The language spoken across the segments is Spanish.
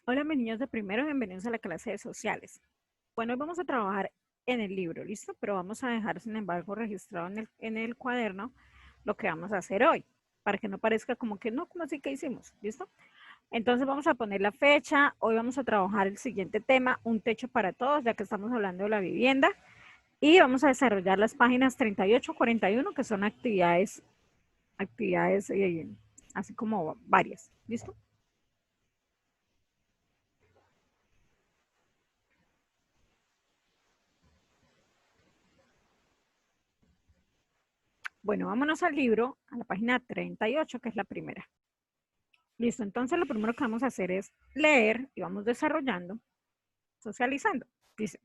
Hola, mis niños de primero, bienvenidos a la clase de sociales. Bueno, hoy vamos a trabajar en el libro, ¿listo? Pero vamos a dejar, sin embargo, registrado en el cuaderno lo que vamos a hacer hoy, para que no parezca como que no, como así que hicimos, ¿listo? Entonces vamos a poner la fecha, hoy vamos a trabajar el siguiente tema, un techo para todos, ya que estamos hablando de la vivienda, y vamos a desarrollar las páginas 38, 41, que son actividades así como varias, ¿listo? Bueno, vámonos al libro, a la página 38, que es la primera. Listo, entonces lo primero que vamos a hacer es leer y vamos desarrollando, socializando. Dice,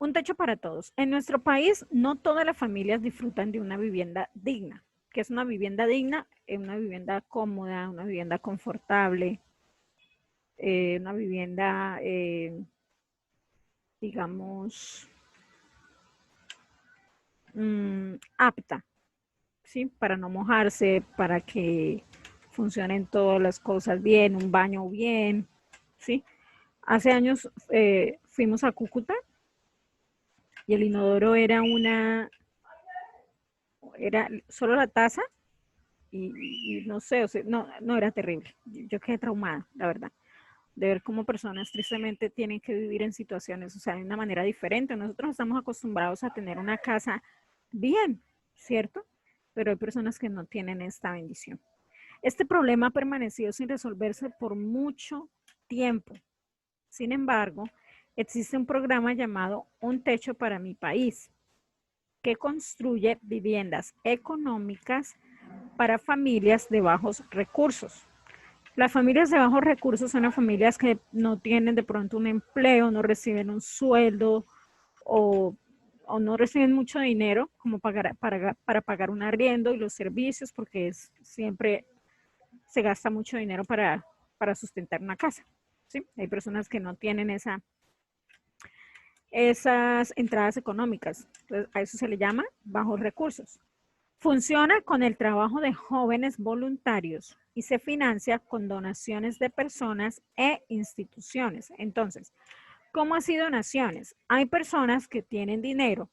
un techo para todos. En nuestro país no todas las familias disfrutan de una vivienda digna. ¿Qué es una vivienda digna? Una vivienda cómoda, una vivienda confortable, una vivienda, digamos, apta, ¿sí? Para no mojarse, para que funcionen todas las cosas bien, un baño bien, ¿sí? Hace años fuimos a Cúcuta y el inodoro era solo la taza y no sé, o sea, no era terrible. Yo quedé traumada, la verdad, de ver cómo personas tristemente tienen que vivir en situaciones, o sea, de una manera diferente. Nosotros estamos acostumbrados a tener una casa bien, ¿cierto? Pero hay personas que no tienen esta bendición. Este problema ha permanecido sin resolverse por mucho tiempo. Sin embargo, existe un programa llamado Un Techo para mi País, que construye viviendas económicas para familias de bajos recursos. Las familias de bajos recursos son las familias que no tienen de pronto un empleo, no reciben un sueldo o, o no reciben mucho dinero como para pagar un arriendo y los servicios, porque siempre se gasta mucho dinero para sustentar una casa. ¿Sí? Hay personas que no tienen esas entradas económicas. Entonces, a eso se le llama bajos recursos. Funciona con el trabajo de jóvenes voluntarios y se financia con donaciones de personas e instituciones. Entonces, ¿cómo así donaciones? Hay personas que tienen dinero,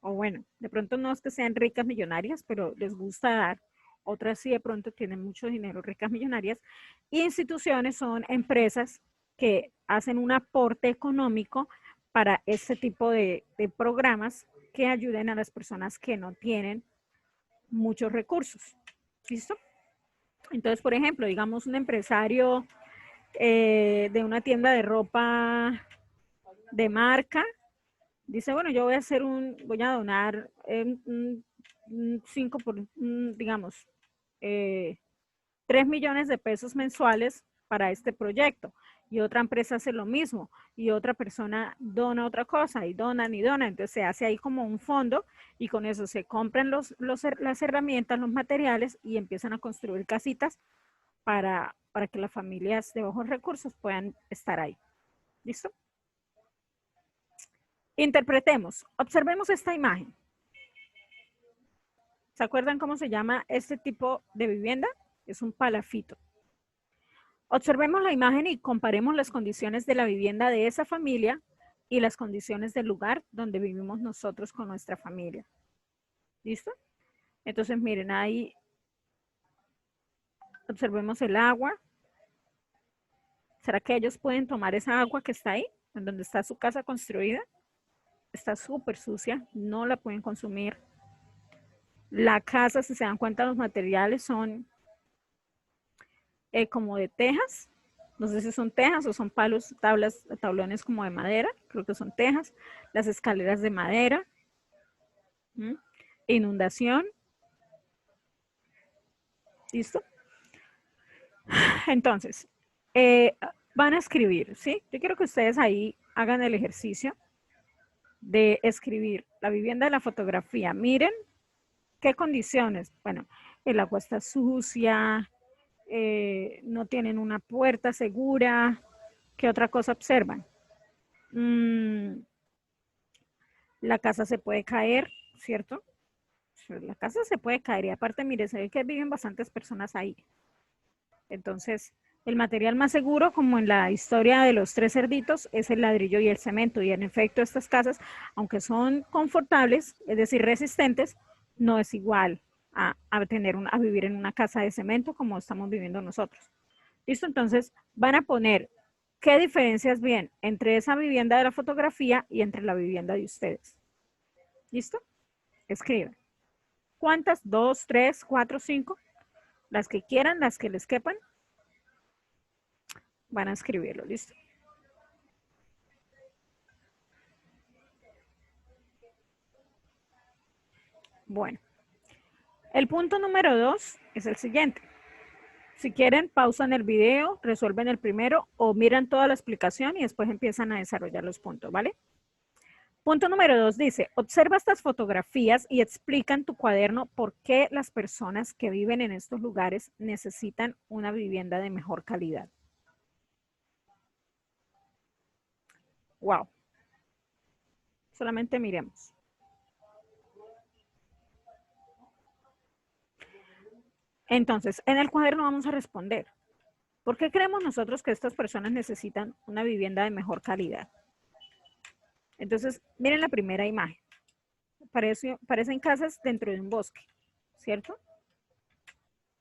o bueno, de pronto no es que sean ricas millonarias, pero les gusta dar. Otras sí de pronto tienen mucho dinero, ricas millonarias. Y instituciones son empresas que hacen un aporte económico para este tipo de programas que ayuden a las personas que no tienen muchos recursos. ¿Listo? Entonces, por ejemplo, digamos un empresario de una tienda de ropa de marca, dice, bueno, yo voy a donar 5 por, digamos, 3 millones de pesos mensuales para este proyecto. Y otra empresa hace lo mismo. Y otra persona dona otra cosa y donan y donan. Entonces se hace ahí como un fondo y con eso se compran las herramientas, los materiales y empiezan a construir casitas para que las familias de bajos recursos puedan estar ahí. ¿Listo? Interpretemos. Observemos esta imagen. ¿Se acuerdan cómo se llama este tipo de vivienda? Es un palafito. Observemos la imagen y comparemos las condiciones de la vivienda de esa familia y las condiciones del lugar donde vivimos nosotros con nuestra familia. ¿Listo? Entonces, miren, ahí observemos el agua. ¿Será que ellos pueden tomar esa agua que está ahí, en donde está su casa construida? Está súper sucia, no la pueden consumir. La casa, si se dan cuenta, los materiales son como de tejas. No sé si son tejas o son palos, tablas, tablones como de madera. Creo que son tejas. Las escaleras de madera. ¿Mm? Inundación. ¿Listo? Entonces, eh, van a escribir, ¿sí? Yo quiero que ustedes ahí hagan el ejercicio de escribir la vivienda de la fotografía. Miren qué condiciones. Bueno, el agua está sucia, no tienen una puerta segura. ¿Qué otra cosa observan? Mm, La casa se puede caer, ¿cierto? La casa se puede caer y aparte, mire, se ve que viven bastantes personas ahí. Entonces, el material más seguro, como en la historia de los 3 cerditos, es el ladrillo y el cemento. Y en efecto, estas casas, aunque son confortables, es decir, resistentes, no es igual a vivir en una casa de cemento como estamos viviendo nosotros. ¿Listo? Entonces, van a poner qué diferencias ven entre esa vivienda de la fotografía y entre la vivienda de ustedes. ¿Listo? Escriben. ¿Cuántas? 2, 3, 4, 5. Las que quieran, las que les quepan. Van a escribirlo, ¿listo? Bueno, el punto número 2 es el siguiente. Si quieren, pausan el video, resuelven el primero o miran toda la explicación y después empiezan a desarrollar los puntos, ¿vale? Punto número 2 dice, observa estas fotografías y explica en tu cuaderno por qué las personas que viven en estos lugares necesitan una vivienda de mejor calidad. Wow. Solamente miremos. Entonces, en el cuaderno vamos a responder. ¿Por qué creemos nosotros que estas personas necesitan una vivienda de mejor calidad? Entonces, miren la primera imagen. Parecen casas dentro de un bosque, ¿cierto?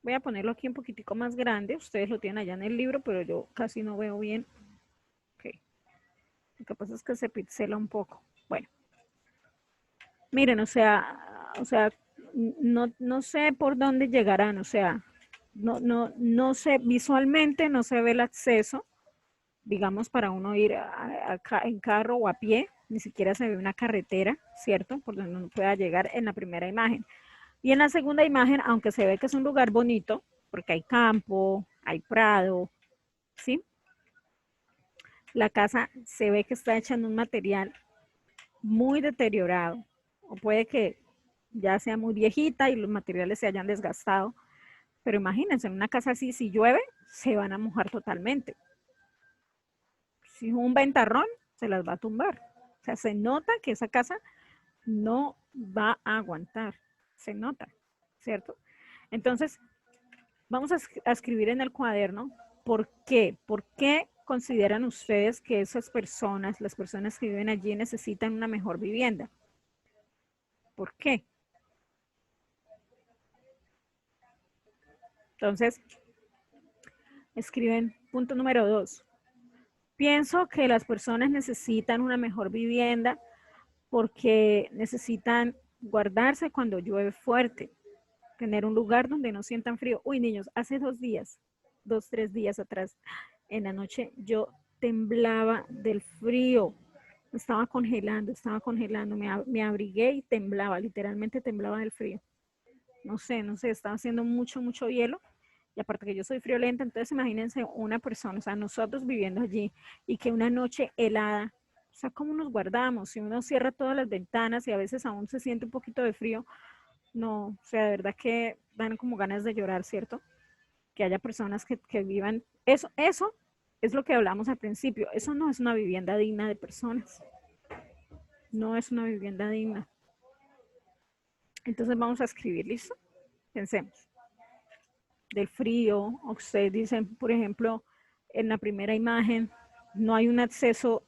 Voy a ponerlo aquí un poquitico más grande. Ustedes lo tienen allá en el libro, pero yo casi no veo bien. Okay. Lo que pasa es que se pixela un poco. Bueno. Miren, o sea, no sé por dónde llegarán, o sea, no sé, visualmente no se ve el acceso, digamos, para uno ir en carro o a pie, ni siquiera se ve una carretera, ¿cierto? Por donde uno pueda llegar en la primera imagen. Y en la segunda imagen, aunque se ve que es un lugar bonito, porque hay campo, hay prado, ¿sí? La casa se ve que está hecha en un material muy deteriorado, o puede que ya sea muy viejita y los materiales se hayan desgastado, pero imagínense, en una casa así, si llueve, se van a mojar totalmente. Si un ventarrón, se las va a tumbar. O sea, se nota que esa casa no va a aguantar, se nota, ¿cierto? Entonces, vamos a escribir en el cuaderno por qué consideran ustedes que esas personas, las personas que viven allí, necesitan una mejor vivienda. ¿Por qué? Entonces, escriben punto número 2. Pienso que las personas necesitan una mejor vivienda porque necesitan guardarse cuando llueve fuerte, tener un lugar donde no sientan frío. Uy, niños, hace 2 días, 2, 3 días atrás, en la noche yo temblaba del frío, estaba congelando, me abrigué y temblaba, literalmente temblaba del frío. No sé, estaba haciendo mucho hielo. Y aparte que yo soy friolenta, entonces imagínense una persona, o sea, nosotros viviendo allí y que una noche helada, o sea, ¿cómo nos guardamos? Si uno cierra todas las ventanas y a veces aún se siente un poquito de frío, no, o sea, de verdad que dan como ganas de llorar, ¿cierto? Que haya personas que vivan, eso es lo que hablamos al principio, eso no es una vivienda digna de personas, no es una vivienda digna. Entonces vamos a escribir, ¿listo? Pensemos. Del frío, ustedes dicen, por ejemplo, en la primera imagen, no hay un acceso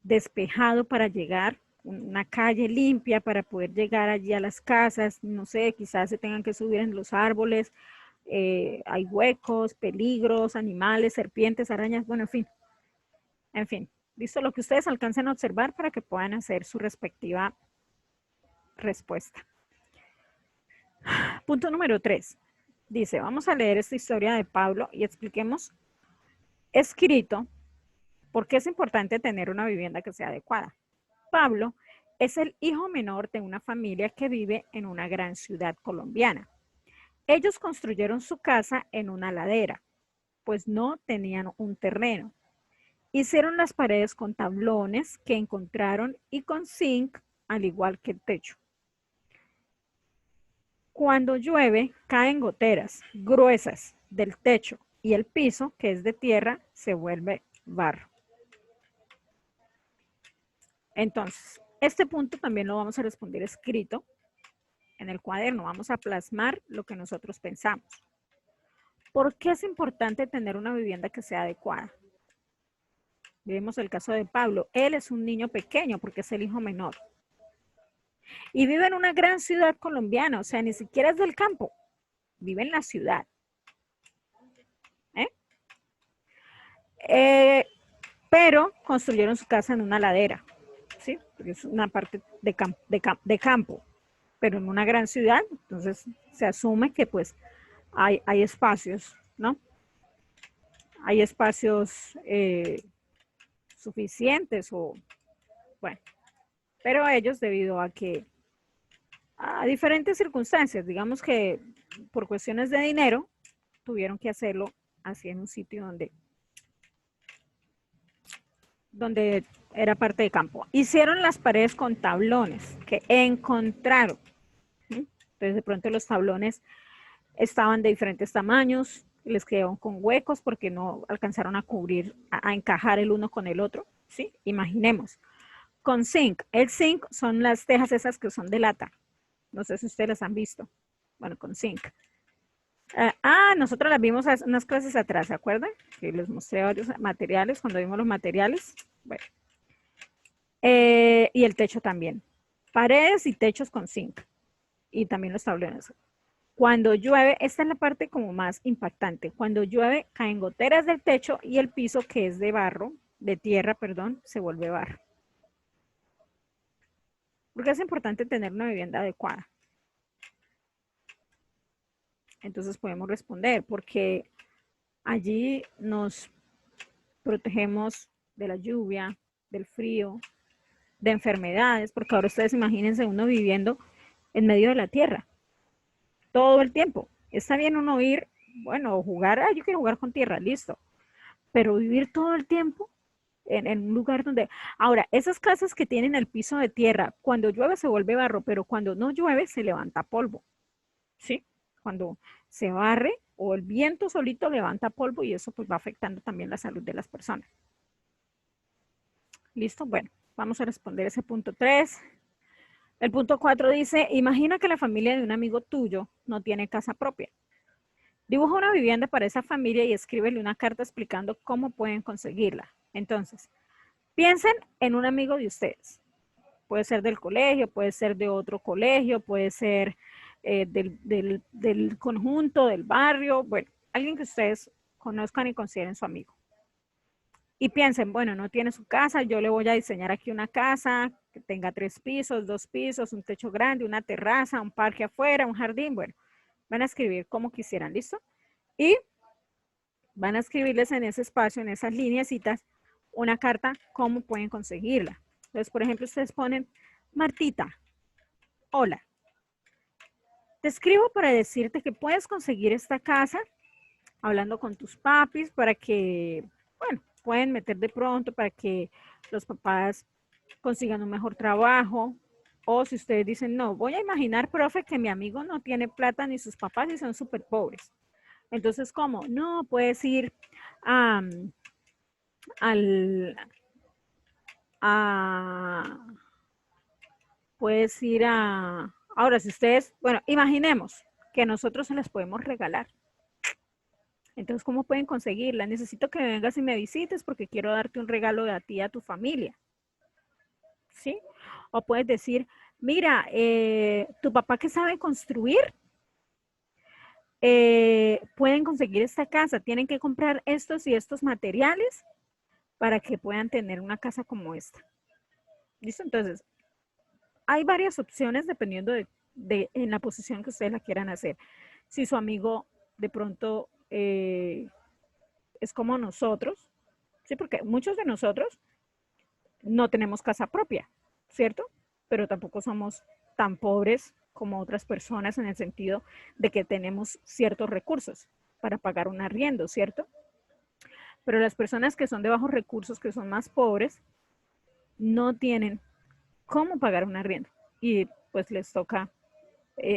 despejado para llegar, una calle limpia para poder llegar allí a las casas, no sé, quizás se tengan que subir en los árboles, hay huecos, peligros, animales, serpientes, arañas, bueno, en fin, listo, lo que ustedes alcancen a observar para que puedan hacer su respectiva respuesta. Punto número 3. Dice, vamos a leer esta historia de Pablo y expliquemos escrito por qué es importante tener una vivienda que sea adecuada. Pablo es el hijo menor de una familia que vive en una gran ciudad colombiana. Ellos construyeron su casa en una ladera, pues no tenían un terreno. Hicieron las paredes con tablones que encontraron y con zinc, al igual que el techo. Cuando llueve, caen goteras gruesas del techo y el piso, que es de tierra, se vuelve barro. Entonces, Este punto también lo vamos a responder escrito en el cuaderno. Vamos a plasmar lo que nosotros pensamos. ¿Por qué es importante tener una vivienda que sea adecuada? Vemos el caso de Pablo. Él es un niño pequeño porque es el hijo menor. Y vive en una gran ciudad colombiana, o sea, ni siquiera es del campo. Vive en la ciudad. Pero construyeron su casa en una ladera, ¿sí? Porque es una parte de campo, pero en una gran ciudad, entonces se asume que pues hay espacios, ¿no? Hay espacios suficientes o, bueno, pero ellos debido a que, a diferentes circunstancias, digamos que por cuestiones de dinero, tuvieron que hacerlo así en un sitio donde era parte de campo. Hicieron las paredes con tablones que encontraron. Entonces de pronto los tablones estaban de diferentes tamaños, les quedaron con huecos porque no alcanzaron a cubrir, a encajar el uno con el otro, ¿sí? Imaginemos. Con zinc. El zinc son las tejas esas que son de lata. No sé si ustedes las han visto. Bueno, con zinc. Nosotros las vimos unas clases atrás, ¿se acuerdan? Que les mostré varios materiales, cuando vimos los materiales. Bueno. Y el techo también. Paredes y techos con zinc. Y también los tablones. Cuando llueve, esta es la parte como más impactante. Cuando llueve, caen goteras del techo y el piso, que es de barro, de tierra, perdón, se vuelve barro. Porque es importante tener una vivienda adecuada. Entonces podemos responder, porque allí nos protegemos de la lluvia, del frío, de enfermedades, porque ahora ustedes imagínense uno viviendo en medio de la tierra, todo el tiempo. Está bien uno ir, bueno, jugar, yo quiero jugar con tierra, listo, pero vivir todo el tiempo en un lugar donde... Ahora, esas casas que tienen el piso de tierra, cuando llueve se vuelve barro, pero cuando no llueve se levanta polvo, ¿sí? Cuando se barre o el viento solito levanta polvo y eso pues va afectando también la salud de las personas. ¿Listo? Bueno, vamos a responder ese punto 3. El punto 4 dice, imagina que la familia de un amigo tuyo no tiene casa propia. Dibuja una vivienda para esa familia y escríbele una carta explicando cómo pueden conseguirla. Entonces, piensen en un amigo de ustedes. Puede ser del colegio, puede ser de otro colegio, puede ser del conjunto, del barrio, bueno, alguien que ustedes conozcan y consideren su amigo. Y piensen, bueno, no tiene su casa, yo le voy a diseñar aquí una casa que tenga 3 pisos, 2 pisos, un techo grande, una terraza, un parque afuera, un jardín, bueno, van a escribir como quisieran, ¿listo? Y van a escribirles en ese espacio, en esas lineecitas, una carta, cómo pueden conseguirla. Entonces, por ejemplo, ustedes ponen, Martita, hola, te escribo para decirte que puedes conseguir esta casa hablando con tus papis para que, bueno, pueden meter de pronto para que los papás consigan un mejor trabajo. O si ustedes dicen, no, voy a imaginar, profe, que mi amigo no tiene plata ni sus papás y son súper pobres. Entonces, ¿cómo? No, puedes ir puedes ir a, ahora si ustedes, bueno, imaginemos que nosotros se las podemos regalar. Entonces, ¿cómo pueden conseguirla? Necesito que vengas y me visites porque quiero darte un regalo de a ti y a tu familia. ¿Sí? O puedes decir, mira, tu papá que sabe construir, pueden conseguir esta casa, tienen que comprar estos y estos materiales para que puedan tener una casa como esta. ¿Listo? Entonces, hay varias opciones dependiendo en la posición que ustedes la quieran hacer. Si su amigo de pronto es como nosotros, ¿sí? Porque muchos de nosotros no tenemos casa propia, ¿cierto? Pero tampoco somos tan pobres como otras personas en el sentido de que tenemos ciertos recursos para pagar un arriendo, ¿cierto? Pero las personas que son de bajos recursos, que son más pobres, no tienen cómo pagar un arriendo y pues les toca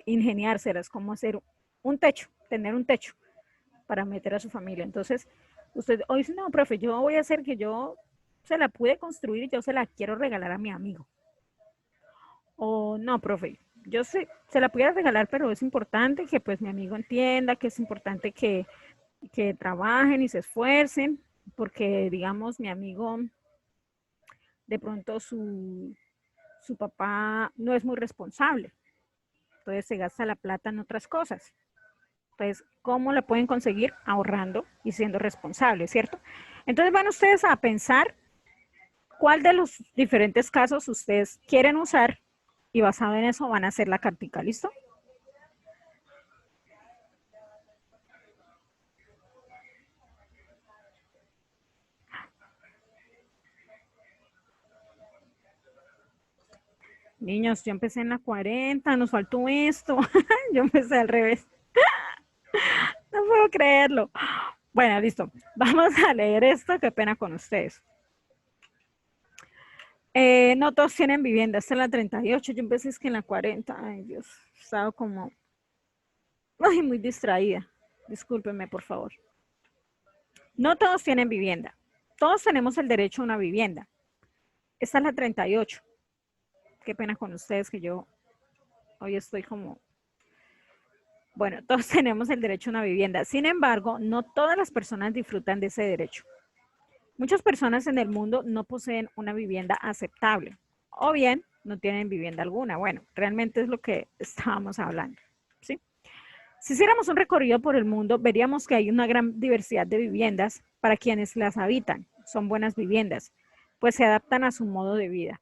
ingeniárselas, cómo hacer un techo, tener un techo para meter a su familia. Entonces, usted hoy dice, no, profe, yo voy a hacer que yo se la pude construir y yo se la quiero regalar a mi amigo. O no, profe, yo sé, se la pudiera regalar, pero es importante que pues mi amigo entienda que es importante que trabajen y se esfuercen, porque digamos mi amigo, de pronto su papá no es muy responsable, entonces se gasta la plata en otras cosas. Entonces, ¿cómo la pueden conseguir? Ahorrando y siendo responsables, ¿cierto? Entonces van ustedes a pensar cuál de los diferentes casos ustedes quieren usar y basado en eso van a hacer la cartica, ¿listo? Niños, yo empecé en la 40, nos faltó esto. Yo empecé al revés. No puedo creerlo. Bueno, listo. Vamos a leer esto. Qué pena con ustedes. No todos tienen vivienda. Esta es la 38. Yo empecé es que en la 40. Ay, Dios. He estado como ay, muy distraída. Discúlpenme, por favor. No todos tienen vivienda. Todos tenemos el derecho a una vivienda. Esta es la 38. Qué pena con ustedes que yo hoy estoy como... Bueno, todos tenemos el derecho a una vivienda. Sin embargo, no todas las personas disfrutan de ese derecho. Muchas personas en el mundo no poseen una vivienda aceptable o bien no tienen vivienda alguna. Bueno, realmente es lo que estábamos hablando, ¿sí? Si hiciéramos un recorrido por el mundo, veríamos que hay una gran diversidad de viviendas para quienes las habitan. Son buenas viviendas, pues se adaptan a su modo de vida.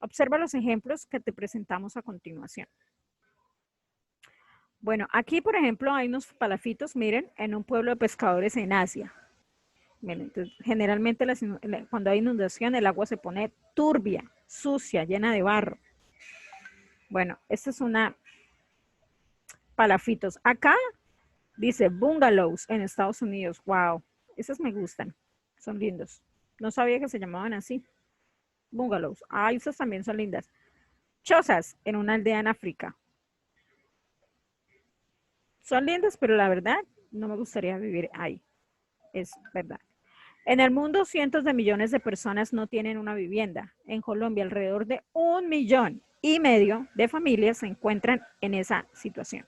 Observa los ejemplos que te presentamos a continuación. Bueno, aquí, por ejemplo, hay unos palafitos, miren, en un pueblo de pescadores en Asia. Miren, entonces, generalmente cuando hay inundación, el agua se pone turbia, sucia, llena de barro. Bueno, esta es una palafitos. Acá dice bungalows en Estados Unidos. Wow, esas me gustan, son lindos. No sabía que se llamaban así. Bungalows. Ay, esas también son lindas. Chozas en una aldea en África. Son lindas, pero la verdad no me gustaría vivir ahí. Es verdad. En el mundo, cientos de millones de personas no tienen una vivienda. En Colombia, alrededor de 1,5 millones de familias se encuentran en esa situación.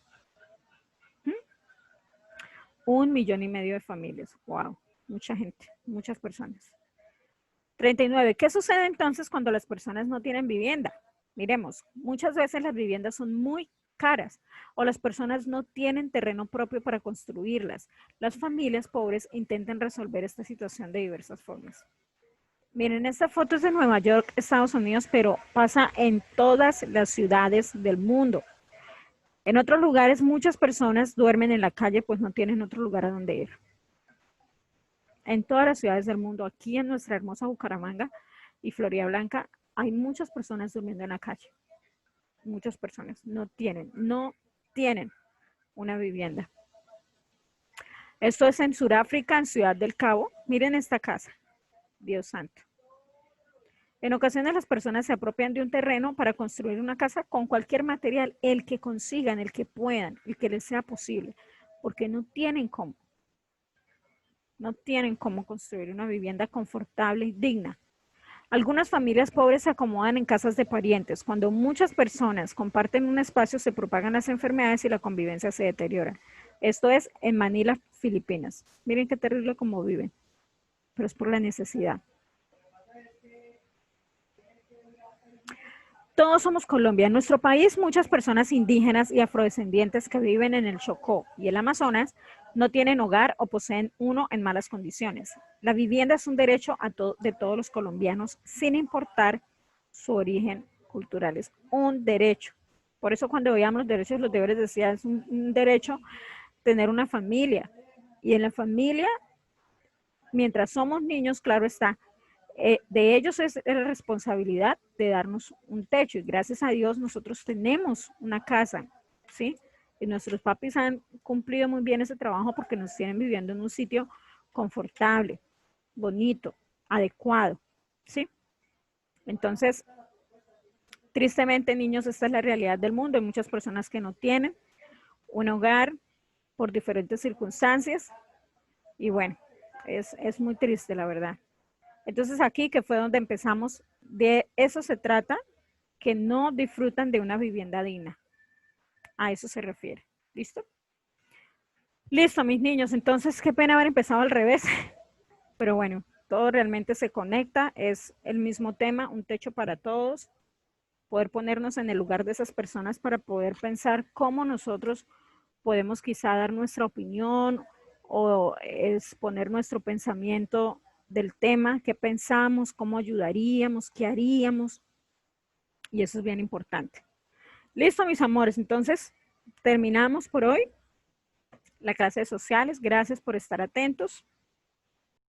1,5 millones de familias. Wow, mucha gente, muchas personas. 39. ¿Qué sucede entonces cuando las personas no tienen vivienda? Miremos, muchas veces las viviendas son muy caras o las personas no tienen terreno propio para construirlas. Las familias pobres intentan resolver esta situación de diversas formas. Miren, esta foto es de Nueva York, Estados Unidos, pero pasa en todas las ciudades del mundo. En otros lugares muchas personas duermen en la calle pues no tienen otro lugar a donde ir. En todas las ciudades del mundo, aquí en nuestra hermosa Bucaramanga y Florida Blanca, hay muchas personas durmiendo en la calle. Muchas personas no tienen una vivienda. Esto es en Sudáfrica, en Ciudad del Cabo. Miren esta casa, Dios santo. En ocasiones las personas se apropian de un terreno para construir una casa con cualquier material, el que consigan, el que puedan, el que les sea posible, porque no tienen cómo. No tienen cómo construir una vivienda confortable y digna. Algunas familias pobres se acomodan en casas de parientes. Cuando muchas personas comparten un espacio, se propagan las enfermedades y la convivencia se deteriora. Esto es en Manila, Filipinas. Miren qué terrible cómo viven, pero es por la necesidad. Todos somos Colombia. En nuestro país, muchas personas indígenas y afrodescendientes que viven en el Chocó y el Amazonas no tienen hogar o poseen uno en malas condiciones. La vivienda es un derecho de todos los colombianos, sin importar su origen cultural. Es un derecho. Por eso cuando veíamos los derechos y los deberes decía, es un derecho tener una familia. Y en la familia, mientras somos niños, claro está, de ellos es la responsabilidad de darnos un techo y gracias a Dios nosotros tenemos una casa, ¿sí? Y nuestros papis han cumplido muy bien ese trabajo porque nos tienen viviendo en un sitio confortable, bonito, adecuado, ¿sí? Entonces, tristemente, niños, esta es la realidad del mundo. Hay muchas personas que no tienen un hogar por diferentes circunstancias y bueno, es muy triste, la verdad. Entonces aquí, que fue donde empezamos, de eso se trata, que no disfrutan de una vivienda digna. A eso se refiere. ¿Listo? Listo, mis niños. Entonces, qué pena haber empezado al revés. Pero bueno, todo realmente se conecta. Es el mismo tema, un techo para todos. Poder ponernos en el lugar de esas personas para poder pensar cómo nosotros podemos quizá dar nuestra opinión o exponer nuestro pensamiento del tema, qué pensamos, cómo ayudaríamos, qué haríamos. Y eso es bien importante. Listo, mis amores. Entonces, terminamos por hoy la clase de sociales. Gracias por estar atentos.